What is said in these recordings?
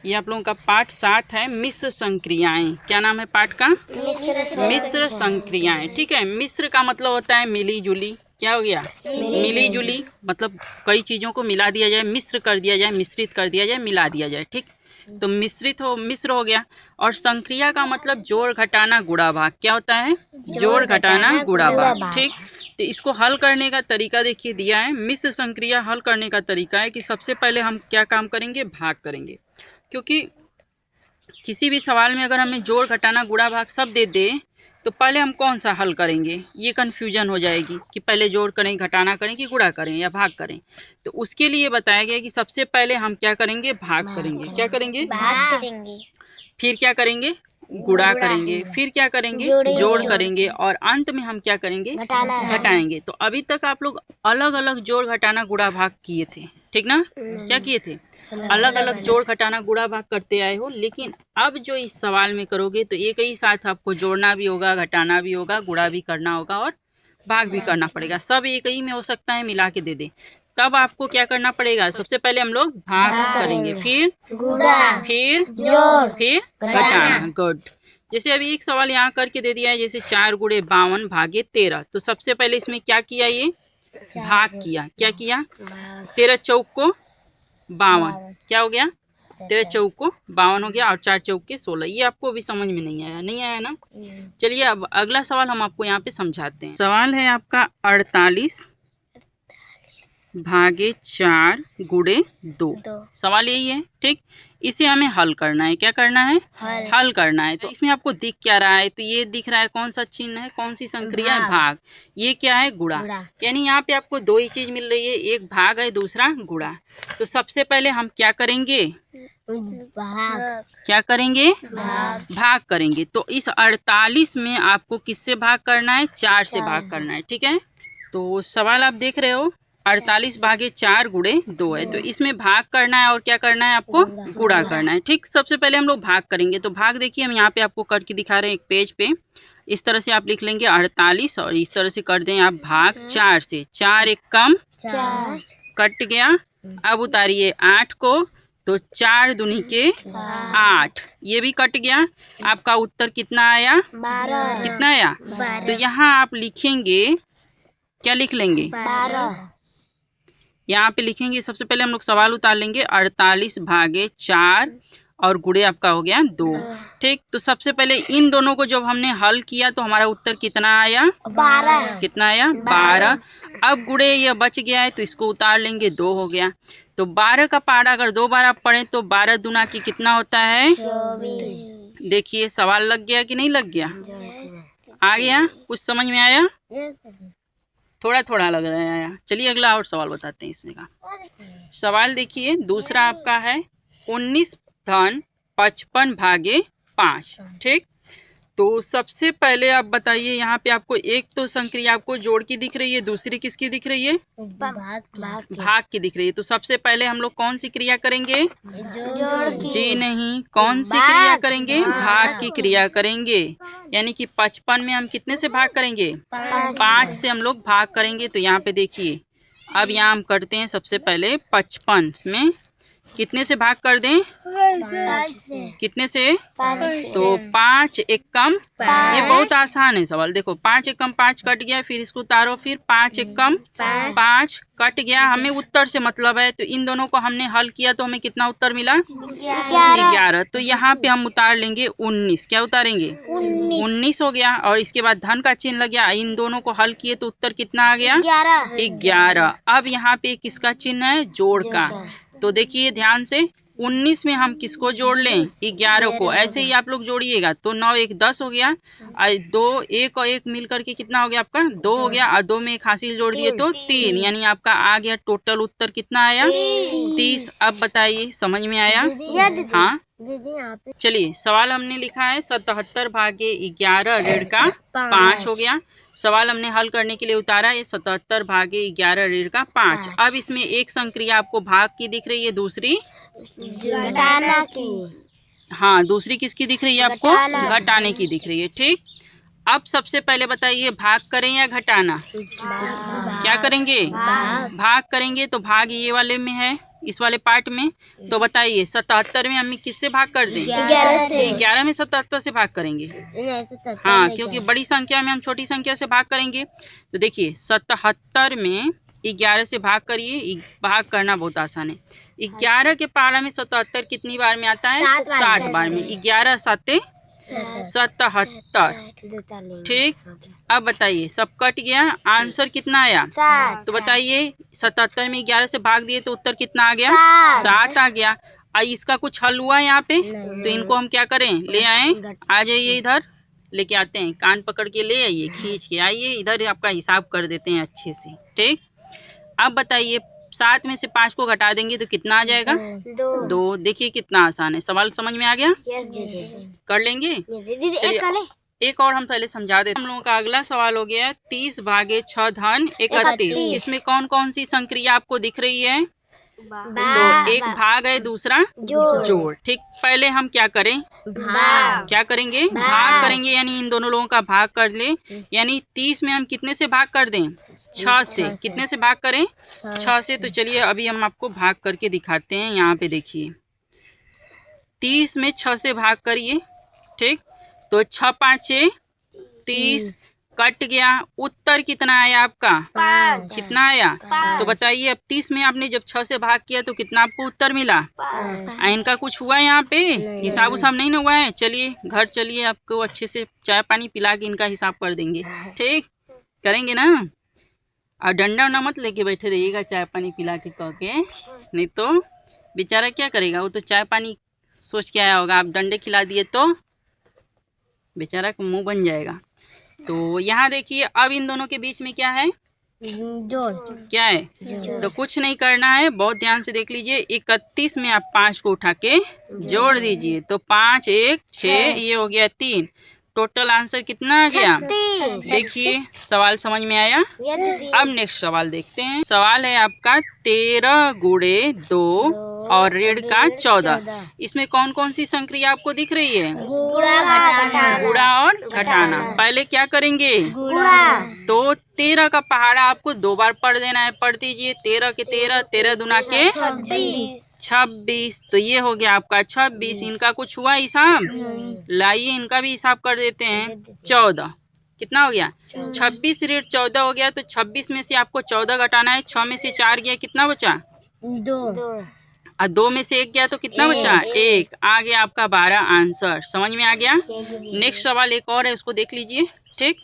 ये आप लोगों का पाठ 7 है, मिश्र संक्रियाएं। क्या नाम है पाठ का? मिश्र संक्रियाएं। ठीक है, मिश्र का मतलब होता है मिली जुली। क्या हो गया? मिली जुली, मतलब कई चीज़ों को मिला दिया जाए, मिश्र कर दिया जाए, मिश्रित कर दिया जाए, मिला दिया जाए। ठीक, तो मिश्र हो गया। और संक्रिया का मतलब जोड़ घटाना गुणा भाग। क्या होता है? जोड़ घटाना गुणा भाग। ठीक, तो इसको हल करने का तरीका देखिए दिया है। मिश्र संक्रिया हल करने का तरीका है कि सबसे पहले हम क्या काम करेंगे? भाग करेंगे। क्योंकि किसी भी सवाल में अगर हमें जोड़ घटाना गुणा भाग सब दे दे तो पहले हम कौन सा हल करेंगे, ये कन्फ्यूजन हो जाएगी कि पहले जोड़ करें, घटाना करें कि गुणा करें या भाग करें। तो उसके लिए बताया गया कि सबसे पहले हम क्या करेंगे? भाग करेंगे। क्या करेंगे? भाग करेंगे। फिर क्या करेंगे? गुणा करेंगे। फिर क्या करेंगे? जोड़ करेंगे। और अंत में हम क्या करेंगे? घटाएंगे। तो अभी तक आप लोग अलग अलग जोड़ घटाना गुणा भाग किए थे, ठीक ना? क्या किए थे? अलग अलग जोड़ घटाना गुणा भाग करते आए हो। लेकिन अब जो इस सवाल में करोगे तो एक ही साथ आपको जोड़ना भी होगा, घटाना भी होगा, गुणा भी करना होगा और भाग भी करना पड़ेगा। सब एक ही में हो सकता है, मिला के दे दे। तब आपको क्या करना पड़ेगा? सबसे पहले हम लोग भाग करेंगे, फिर गुणा, फिर जोड़, फिर घटाना। गुड। जैसे अभी एक सवाल यहाँ करके दे दिया है, जैसे 4 गुणे 52 भागे 13। तो सबसे पहले इसमें क्या किया? ये भाग किया। क्या किया? 13 चौक को 52, क्या हो गया? 13 चौक को 52 हो गया और 4 चौक के 16। ये आपको अभी समझ में नहीं आया? नहीं आया ना? चलिए अब अगला सवाल हम आपको यहाँ पे समझाते हैं। सवाल है आपका 48 भागे 4 गुणे 2। सवाल यही है। ठीक, इसे हमें हल करना है। क्या करना है? हल करना है। तो इसमें आपको दिख क्या रहा है? तो ये दिख रहा है कौन सा चिन्ह है, कौन सी संक्रिया है? भाग। ये क्या है? गुणा। यानी यहाँ पे आपको दो ही चीज मिल रही है, एक भाग है, दूसरा गुणा। तो सबसे पहले हम क्या करेंगे? क्या करेंगे? भाग करेंगे। तो इस 48 में आपको किससे भाग करना है? 4 से भाग करना है। ठीक है, तो सवाल आप देख रहे हो 48 भागे 4 गुणे 2 है। तो इसमें भाग करना है और क्या करना है आपको? गुणा करना है। ठीक, सबसे पहले हम लोग भाग करेंगे। तो भाग देखिए हम यहाँ पे आपको करके दिखा रहे हैं एक पेज पे। इस तरह से आप लिख लेंगे 48 और इस तरह से कर दें आप भाग 4 से। 4 एक कम, कट गया। अब उतारिए 8 को, तो 4 दूनी के 8, ये भी कट गया। आपका उत्तर कितना आया? 12। कितना आया? 12। तो यहाँ आप लिखेंगे, क्या लिख लेंगे? 12। यहाँ पे लिखेंगे, सबसे पहले हम लोग सवाल उतार लेंगे 48 भागे 4 और गुणे आपका हो गया 2। ठीक, तो सबसे पहले इन दोनों को जब हमने हल किया तो हमारा उत्तर कितना आया? 12। कितना आया? 12। अब गुणे ये बच गया है तो इसको उतार लेंगे, 2 हो गया। तो 12 का पहाड़ा अगर 2 बार आप पढ़े तो 12 दूना की कितना होता है? 24। देखिए सवाल लग गया कि नहीं लग गया? आ गया? कुछ समझ में आया? थोड़ा थोड़ा लग रहा है। चलिए अगला और सवाल बताते हैं इसमें का। सवाल देखिए दूसरा आपका है 19 धन 55 भागे 5। ठीक, तो सबसे पहले आप बताइए, यहाँ पे आपको एक तो संक्रिया आपको जोड़ की दिख रही है, दूसरी किसकी दिख रही है? भाग की दिख रही है। तो सबसे पहले हम लोग कौन सी क्रिया करेंगे? जी नहीं, कौन सी क्रिया करेंगे? भाग की क्रिया करेंगे। यानी कि 55 में हम कितने से भाग करेंगे? 5 से हम लोग भाग करेंगे। तो यहाँ पे देखिए, अब यहाँ हम करते हैं सबसे पहले 55 में कितने से भाग कर दें? 5 से। कितने से? 5 से। तो 5 एक कम, ये बहुत आसान है सवाल। देखो 5 एक कम 5 कट गया, फिर इसको उतारो, फिर 5 एक कम 5 कट गया। हमें उत्तर से मतलब है, तो इन दोनों को हमने हल किया तो हमें कितना उत्तर मिला? 11। तो यहाँ पे हम उतार लेंगे 19। क्या उतारेंगे? 19 हो गया। और इसके बाद धन का चिन्ह लग गया। इन दोनों को हल किए तो उत्तर कितना आ गया? 11। अब यहाँ पे किसका चिन्ह है? जोड़ का। तो देखिए ध्यान से, 19 में हम किसको जोड़ लें? 11 को। ऐसे ही आप लोग जोड़िएगा तो 9 एक 10 हो गया, 2 1 और 1 मिल करके कितना हो गया आपका? 2 हो गया। और 2 में एक हासिल जोड़ दिए तो 3, यानी आपका आ गया टोटल उत्तर कितना आया? 30। अब बताइए समझ में आया? हाँ, चलिए सवाल हमने लिखा है 77 भागे 11 ऋण का 5 हो गया। सवाल हमने हल करने के लिए उतारा है 77 भागे 11 ऋण का 5। अब इसमें एक संक्रिया आपको भाग की दिख रही है, दूसरी घटाना की। हाँ, दूसरी किसकी दिख रही है आपको? घटाने की दिख रही है। ठीक, अब सबसे पहले बताइए भाग करें या घटाना? क्या करेंगे? भाग करेंगे। तो भाग ये वाले में है, इस वाले पार्ट में। तो बताइए 77 में हम किससे भाग कर दें? 11 में 77 से भाग करेंगे। हाँ, क्योंकि बड़ी संख्या में हम छोटी संख्या से भाग करेंगे। तो देखिए 77 में 11 से भाग करिए। भाग करना बहुत आसान है। 11 के पारा में 77 कितनी बार में आता है? 7 बार में। 11 7 77। ठीक, अब बताइए सब कट गया, आंसर कितना आया? 7। तो बताइए 77 में 11 से भाग दिए तो उत्तर कितना आ गया? 7 आ गया। इसका कुछ हल हुआ यहाँ पे? तो इनको हम क्या करें? ले आए, आ जाइए इधर, लेके आते हैं, कान पकड़ के ले आइए, खींच के आइए इधर, आपका हिसाब कर देते हैं अच्छे से। ठीक, अब बताइए 7 में से 5 को घटा देंगे तो कितना आ जाएगा? 2। देखिए कितना आसान है। सवाल समझ में आ गया? कर लेंगे? चलिए एक और हम पहले समझा देते हैं। हम लोगों का अगला सवाल हो गया 30 भागे 6 धन 31। इसमें कौन कौन सी संक्रिया आपको दिख रही है? तो एक भाग है, दूसरा जोड़। ठीक, पहले हम क्या करें? क्या करेंगे? भाग करेंगे, यानी इन दोनों लोगों का भाग कर ले। यानी 30 में हम कितने से भाग कर दें? 6 से। कितने से भाग करें? 6 से। तो चलिए अभी हम आपको भाग करके दिखाते हैं। यहाँ पे देखिए 30 में 6 से भाग करिए। ठीक, तो 6 5 30, कट गया। उत्तर कितना आया आपका? 5। कितना आया? 5। तो बताइए अब 30 में आपने जब 6 से भाग किया तो कितना आपको उत्तर मिला? 5। इनका कुछ हुआ यहाँ पे? हिसाब उसाब नहीं ना हुआ है। चलिए घर चलिए, आपको अच्छे से चाय पानी पिला के इनका हिसाब कर देंगे। ठीक, करेंगे ना? और डंडा उंडा मत लेके बैठे रहिएगा चाय पानी पिला के कह के, नहीं तो बेचारा क्या करेगा? वो तो चाय पानी सोच के आया होगा, आप डंडे खिला दिए तो बेचारा का मुंह बन जाएगा। तो यहाँ देखिए अब इन दोनों के बीच में क्या है? जोड़। क्या है? जोड़। तो कुछ नहीं करना है, बहुत ध्यान से देख लीजिए। 31 में आप 5 को उठा के जोड़ दीजिए तो 5 1 6, ये हो गया 3। टोटल आंसर कितना आ गया? देखिए सवाल समझ में आया? अब नेक्स्ट सवाल देखते हैं। सवाल है आपका 13 गुणे 2 और ऋण का 14। इसमें कौन कौन सी संक्रिया आपको दिख रही है? गुणा और घटाना। पहले क्या करेंगे? तो 13 का पहाड़ा आपको 2 बार पढ़ देना है। पढ़ दीजिए 13 के 13, 13 दूना के 26। तो ये हो गया आपका 26। इनका कुछ हुआ हिसाब? लाइए इनका भी हिसाब कर देते हैं। 14 कितना हो गया? 26 ऋण 14 हो गया। तो 26 में से आपको 14 घटाना है। 6 में से 4 गया, कितना बचा? 2। और 2 में से 1 गया तो कितना बचा? 1। आ गया आपका 12 आंसर। समझ में आ गया? नेक्स्ट सवाल एक और है, उसको देख लीजिए। ठीक,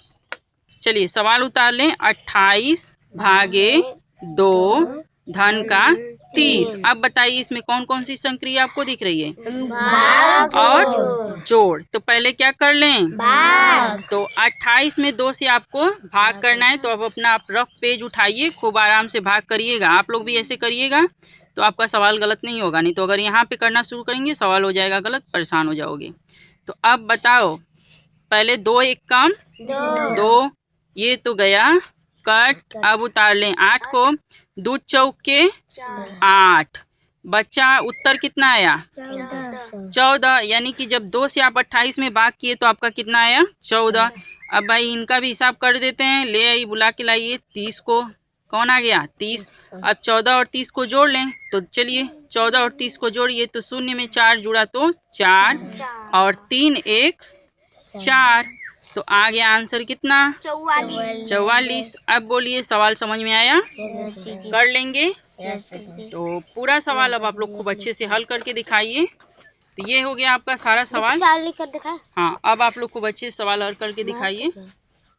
चलिए सवाल उतार लें। 28 भागे 2 धन का 30। अब बताइए इसमें कौन कौन सी संक्रिया आपको दिख रही है? भाग और जोड़। तो पहले क्या कर लें? भाग। तो 28 में 2 से आपको भाग करना है। तो अब अपना आप रफ पेज उठाइए, खूब आराम से भाग करिएगा। आप लोग भी ऐसे करिएगा तो आपका सवाल गलत नहीं होगा। नहीं तो अगर यहाँ पे करना शुरू करेंगे सवाल हो जाएगा गलत, परेशान हो जाओगे। तो अब बताओ, पहले 2 1 कम 2, ये तो गया कट। अब उतार लें 8 को। 2 चौके 8, बच्चा उत्तर कितना आया? 14। यानी कि जब 2 से आप 28 में भाग किए तो आपका कितना आया? 14। अब भाई इनका भी हिसाब कर देते हैं। ले आई, बुला के लाइए 30 को। कौन आ गया? 30। अब 14 और 30 को जोड़ लें। तो चलिए 14 और 30 को जोड़िए तो 0 में 4 जुड़ा तो 4 और 3 1 4। तो आ गया आंसर कितना? 44। अब बोलिए सवाल समझ में आया? कर लेंगे? तो पूरा सवाल अब आप लोग खूब अच्छे से हल करके दिखाइए। तो ये हो गया आपका सारा सवाल। हाँ, अब आप लोग खूब अच्छे से सवाल हल करके दिखाइए।